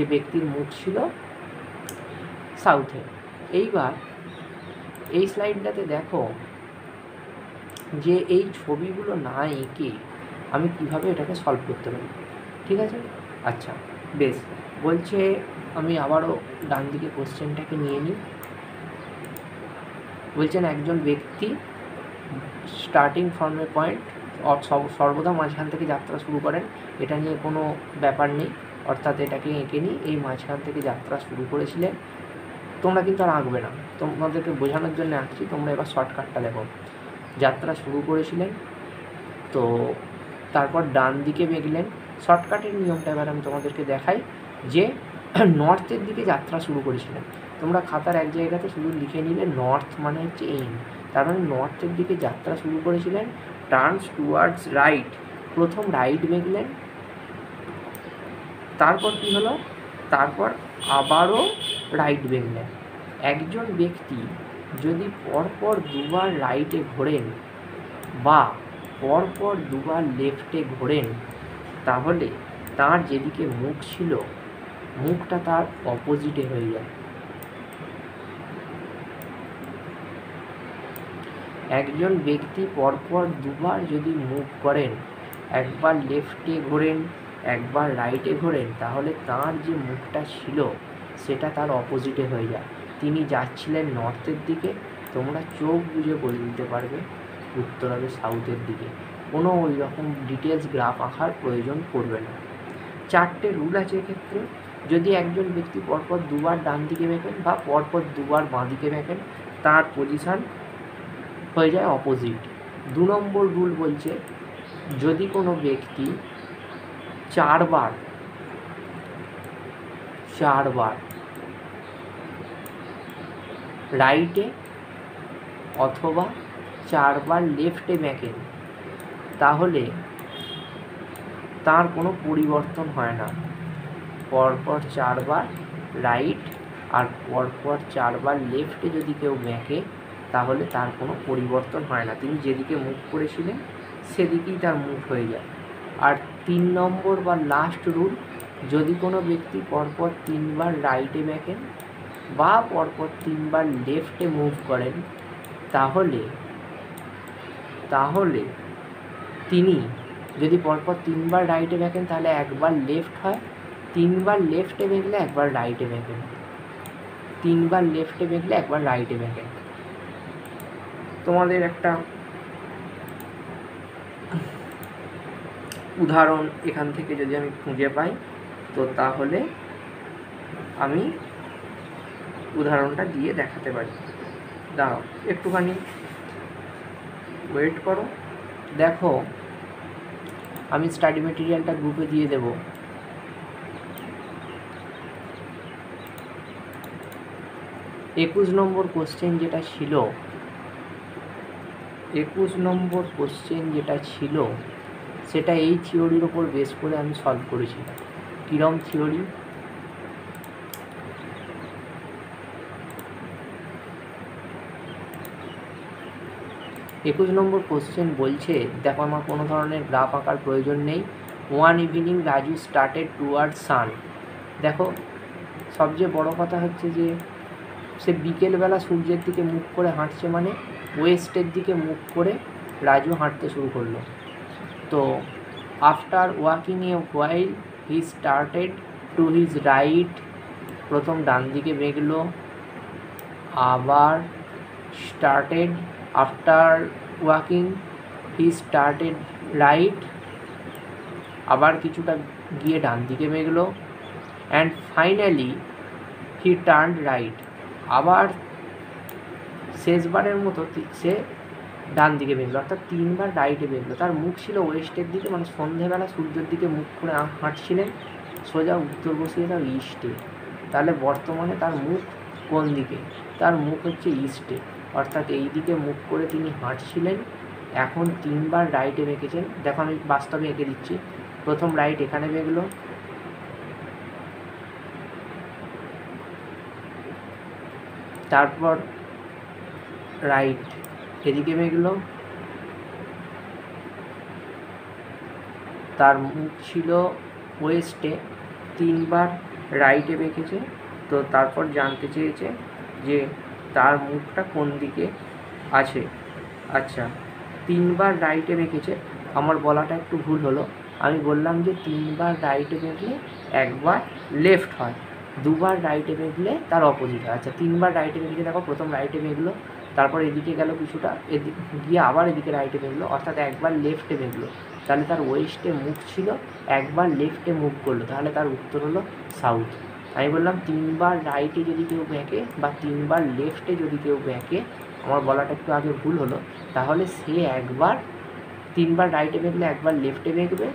যে ব্যক্তির মুখ ছিল সাউথে। এইবার এই স্লাইডটাতে দেখো যে এই ছবিগুলো না এঁকে আমি কিভাবে এটাকে সলভ করতে পারি। ঠিক আছে, আচ্ছা বেশ। বলছে আমি আবারও ডান দিকে কোশ্চেনটাকে নিয়ে নিই। বলছেন একজন ব্যক্তি স্টার্টিং ফ্রম এ পয়েন্ট সর্বদা মাঝখান থেকে যাত্রা শুরু করেন, এটা নিয়ে কোনো ব্যাপার নেই, অর্থাৎ এটাকে এঁকে নিই। এই মাঝখান থেকে যাত্রা শুরু করেছিলেন, তোমরা কিন্তু আর আঁকবে না, তোমাদেরকে বোঝানোর জন্য আঁকছি, তোমরা এবার শর্টকাটটা দেখো। যাত্রা শুরু করেছিলেন, তো তারপর ডান দিকে বেঁকলেন। শর্টকাটের নিয়মটা এবার আমি তোমাদেরকে দেখাই যে নর্থের দিকে যাত্রা শুরু করেছিলেন। তোমরা খাতার এক জায়গাতে শুধু লিখে নিলে নর্থ মানে হচ্ছে এইম, তার মানে নর্থের দিকে যাত্রা শুরু করেছিলেন। টার্নস টুয়ার্ডস রাইট, প্রথম রাইট বেঁকলেন, তারপর কী হলো, তারপর আবারও রাইট বেঁকলেন। একজন ব্যক্তি যদি পরপর দুবার রাইটে ঘোরেন বা পরপর দুবার লেফটে ঘোরেন, তাহলে তার যেদিকে মুখ ছিল মুখটা তার অপোজিটে হয়ে যায়। একজন ব্যক্তি পরপর দুবার যদি মুভ করেন, একবার লেফটে ঘোরেন একবার রাইটে ঘোরেন, তাহলে তার যে মুখটা ছিল সেটা তার অপোজিটে হয়ে যায়। তিনি যাচ্ছিলেন নর্থের দিকে, তোমরা চোখ বুঝে বলে দিতে পারবে উত্তর হবে সাউথের দিকে। কোনো ওই রকম ডিটেলস গ্রাফ আঁকার প্রয়োজন পড়বে না। 4টে রুল আছে এক্ষেত্রে। যদি একজন ব্যক্তি পরপর দুবার ডান দিকে বেঁকেন বা পরপর দুবার বাঁ দিকে বেঁকেন, তার পজিশান হয়ে যায় অপোজিট। 2 নম্বর রুল বলছে যদি কোনো ব্যক্তি চারবার রাইটে অথবা 4বার লেফটে বেঁকেন, তাহলে তার কোনো পরিবর্তন হয় না। পরপর 4বার রাইট আর পরপর 4বার লেফটে যদি কেউ বেঁকে, তাহলে তার কোনো পরিবর্তন হয় না, তিনি যেদিকে মুভ করেছিলেন সেদিকেই তার মুভ হয়ে যায়। আর 3 নম্বর বা লাস্ট রুল, যদি কোনো ব্যক্তি পরপর 3বার রাইটে বেঁকেন বা পরপর 3বার লেফটে মুভ করেন, তাহলে তিনি যদি পরপর 3বার রাইটে বেঁকেন তাহলে একবার লেফট হয়, 3বার লেফটে বেঁকলে একবার রাইটে বেঁকেন, 3বার লেফটে বেঁকলে একবার রাইটে বেঁকেন। তোমাদের একটা উদাহরণ এখান থেকে যদি আমি খুঁজে পাই, তো তাহলে আমি উদাহরণটা দিয়ে দেখাতে পারি। দাঁড়াও একটুখানি ওয়েট করো। দেখো আমি স্টাডি মেটেরিয়ালটা গ্রুপে দিয়ে দেব। একুশ নম্বর কোশ্চেন যেটা ছিল সেটা এই থিওরির ওপর বেস করে আমি সলভ করেছি। কিরম থিওরি? 21 নম্বর কোশ্চেন বলছে, দেখো আমার কোনো ধরনের গ্রাফ আঁকার প্রয়োজন নেই। 1 ইভিনিং রাজু স্টার্টেড টুয়ার্ড সান। দেখো সবচেয়ে বড় কথা হচ্ছে যে সে বিকেলবেলা সূর্যের দিকে মুখ করে হাঁটছে, মানে ওয়েস্টের দিকে মুখ করে রাজু হাঁটতে শুরু করলো। তো after walking a while he started to his right, প্রথম ডান দিকে বেঁকলো, আবার started, after walking he started right, আবার কিছুটা গিয়ে ডান দিকে বেঁকলো, and finally he turned right, আবার শেষবারের মতো সে ডান দিকে বেঁকলো, অর্থাৎ 3বার রাইটে বেঁকলো। তার মুখ ছিল ওয়েস্টের দিকে, মানে সন্ধেবেলা সূর্যের দিকে মুখ করে হাঁটছিলেন। সোজা উত্তর বসিয়ে দাও ইস্টে, তাহলে বর্তমানে তার মুখ কোন দিকে? তার মুখ হচ্ছে ইস্টে, অর্থাৎ এই দিকে মুখ করে তিনি হাঁটছিলেন। এখন 3বার রাইটে বেঁকেছেন। দেখো আমি বাস্তবে এঁকে দিচ্ছি। প্রথম রাইট এখানে বেঁকলো, তারপর রাইট এদিকে বেঁকলো, তার মুখ ছিল ওয়েস্টে, 3বার রাইটে বেঁকেছে, তো তারপর জানতে চেয়েছে যে তার মুখটা কোন দিকে আছে। আচ্ছা, 3 বার রাইটে বেঁকেছে, আমার বলাটা একটু ভুল হলো, আমি বললাম যে 3 বার রাইটে বেঁকলে 1 বার লেফট হয়, 2 বার রাইটে বেঁকলে তার অপোজিট হয়। আচ্ছা, 3 বার রাইটে বেঁকেছে, দেখো প্রথম রাইটে বেঁকলো, তারপর এদিকে গেল কিছুটা, এদিকে গিয়ে আবার এদিকে রাইটে বেঁকলো, অর্থাৎ 1 বার লেফটে বেঁকলো, তাহলে তার ওয়েস্টে মুখ ছিল, 1 বার লেফটে মুভ করলো, তাহলে তার উত্তর হলো সাউথ। আমি বললাম 3 বার রাইটে যদি কেউ বেঁকে বা 3 বার লেফটে যদি কেউ বেঁকে, আমার বলাটা একটু আগে ভুল হলো, তাহলে সে 1 বার 3 বার রাইটে বেঁকলে 1 বার লেফটে বেঁকবে,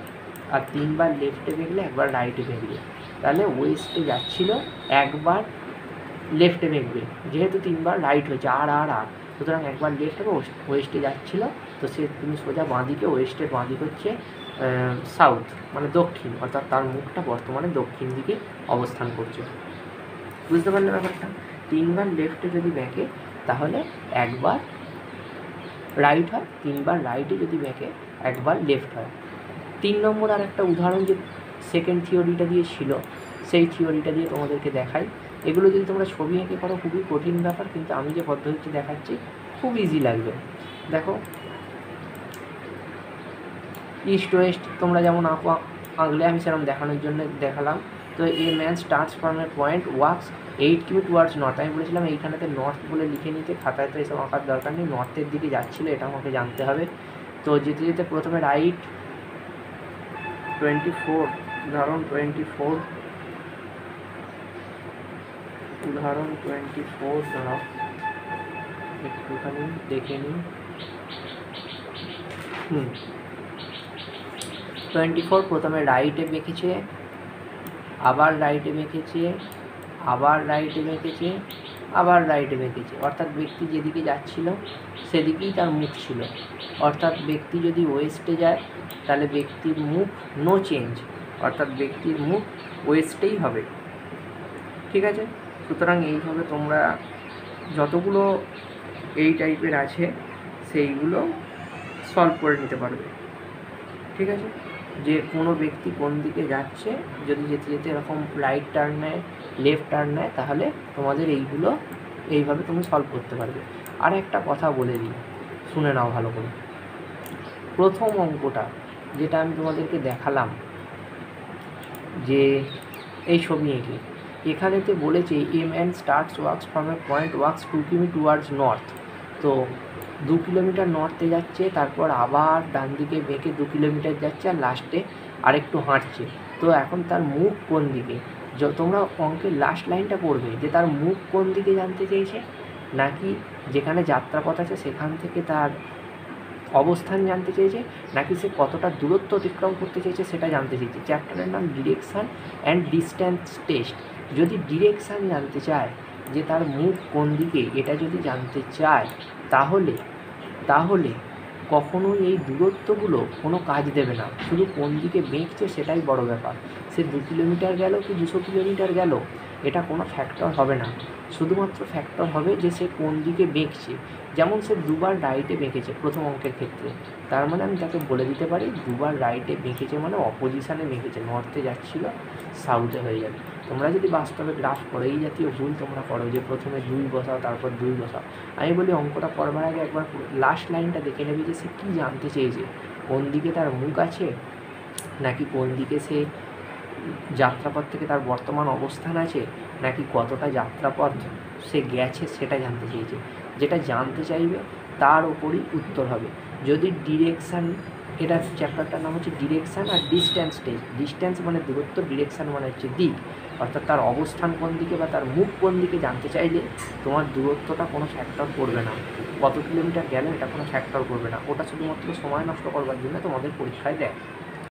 আর 3 বার লেফটে বেঁকলে 1 বার রাইটে বেঁকবে, তাহলে ওয়েস্টে যাচ্ছিল 1 বার লেফটে বেঁকবে, যেহেতু 3 বার রাইট হয়েছে আর আর আর, সুতরাং 1 বার লেফট হবে, ওয়েস্টে যাচ্ছিল, তো সে তুমি সোজা বাঁদিকে, ওয়েস্টের বাঁদিক হচ্ছে সাউথ মানে দক্ষিণ, অর্থাৎ তার মুখটা বর্তমানে দক্ষিণ দিকে অবস্থান করছে। বুঝতে পারলে ব্যাপারটা? 3 বার লেফটে যদি বেঁকে তাহলে 1 বার রাইট হয়, 3 বার রাইটে যদি বেঁকে 1 বার লেফট হয়। 3 নম্বর আর একটা উদাহরণ যে সেকেন্ড থিওরিটা দিয়ে ছিল, সেই থিওরিটা দিয়ে তোমাদেরকে দেখাই। এগুলো যদি তোমরা ছবি এঁকে করো খুবই কঠিন ব্যাপার, কিন্তু আমি যে পদ্ধতিটি দেখাচ্ছি খুব ইজি লাগবে। দেখো, ইস্ট ওয়েস্ট তোমরা যেমন আঁকলে, আমি সেরকম দেখানোর জন্য দেখালাম। তো a man starts from a point works 8 কিমি টুয়ার্ডস নর্থ। আমি বলেছিলাম এইখানেতে নর্থ বলে লিখে নিতে, খাতায় তো এসব আঁকার দরকার নেই, নর্থের দিকে যাচ্ছিলো এটা আমাকে জানতে হবে। তো যেতে যেতে প্রথমে রাইট 24, উদাহরণ 24, উদাহরণ 24 দাঁড়াও একটুখানি দেখে নিই। 24 প্রথমে রাইটে বেঁকেছে, আবার রাইটে বেঁকেছে, আবার রাইটে বেঁকেছে, আবার রাইটে বেঁকেছে, অর্থাৎ ব্যক্তি যেদিকে যাচ্ছিল সেদিকেই তার মুখ ছিল। অর্থাৎ ব্যক্তি যদি ওয়েস্টে যায় তাহলে ব্যক্তির মুখ নো চেঞ্জ, অর্থাৎ ব্যক্তির মুখ ওয়েস্টেই হবে। ঠিক আছে, সুতরাং এইভাবে তোমরা যতগুলো এই টাইপের আছে সেইগুলো সলভ করে নিতে পারবে। ঠিক আছে, যে কোনো ব্যক্তি কোন দিকে যাচ্ছে, যদি যেতে যেতে এরকম রাইট টার্ন নেয়, লেফট টার্ন নেয়, তাহলে তোমাদের এইগুলো এইভাবে তুমি সলভ করতে পারবে। আর একটা কথা বলে দিই, শুনে নাও ভালো করে। প্রথম অঙ্কটা যেটা আমি তোমাদেরকে দেখালাম, যে এই ছবি এঁকে এখানেতে বলেছে a man starts works from a point works 2 কিমি টুয়ার্ডস নর্থ। তো 2 কিলোমিটার নর্থে যাচ্ছে, তারপর আবার ডান দিকে বেঁকে 2 কিলোমিটার যাচ্ছে, আর লাস্টে আরেকটু হাঁটছে। তো এখন তার মুখ কোন দিকে, তোমরা অঙ্কের লাস্ট লাইনটা পড়বে যে তার মুখ কোন দিকে জানতে চেয়েছে, নাকি যেখানে যাত্রাপথ আছে সেখান থেকে তার অবস্থান জানতে চেয়েছে, নাকি সে কতটা দূরত্ব অতিক্রম করতে চেয়েছে সেটা জানতে চেয়েছে। চ্যাপ্টারের নাম ডিরেকশান অ্যান্ড ডিস্ট্যান্স টেস্ট। যদি ডিরেকশান জানতে চায়, যে তার মুখ কোন দিকে, এটা যদি জানতে চায়, তাহলে কখনোই এই দূরত্বগুলো কোনো কাজ দেবে না, শুধু কোন দিকে বেঁকছে সেটাই বড় ব্যাপার। সে 2 কিলোমিটার গেল কি 200 কিলোমিটার গেল, এটা কোনো ফ্যাক্টর হবে না। শুধুমাত্র ফ্যাক্টর হবে যে সে কোন দিকে বেঁকছে। যেমন সে 2 বার রাইটে বেঁকেছে প্রথম অঙ্কের ক্ষেত্রে, তার মানে আমি তাকে বলে দিতে পারি 2 বার রাইটে বেঁকেছে মানে অপোজিশানে বেঁকেছে, নর্থে যাচ্ছিল সাউথে হয়ে যাবে। তোমরা যদি বাস্তবে গ্রাফ করো, এই জাতীয় ভুল তোমরা করো যে প্রথমে 2 বসাও তারপর 2 বসাও, আমি বলি অঙ্কটা করবার আগে একবার লাস্ট লাইনটা দেখে নেবে যে সে কী জানতে চেয়েছে, কোন দিকে তার মুখ আছে, নাকি কোন দিকে সে যাত্রাপথ থেকে তার বর্তমান অবস্থান আছে, নাকি কতটা যাত্রাপথ সে গেছে সেটা জানতে চেয়েছে। যেটা জানতে চাইবে তার ওপরই উত্তর হবে। যদি ডিরেকশান, এটা চ্যাপ্টারটার নাম হচ্ছে ডিরেকশান আর ডিস্ট্যান্স টেস্ট। ডিস্ট্যান্স মানে দূরত্ব, ডিরেকশান মানে হচ্ছে দিক, অর্থাৎ তার অবস্থান কোন দিকে বা তার মুখ কোন দিকে জানতে চাইলে তোমার দূরত্বটা কোনো ফ্যাক্টর করবে না, কত কিলোমিটার গেলে এটা কোনো ফ্যাক্টর করবে না, ওটা শুধুমাত্র সময় নষ্ট করবার জন্য তোমাদের পরীক্ষায় দেয়।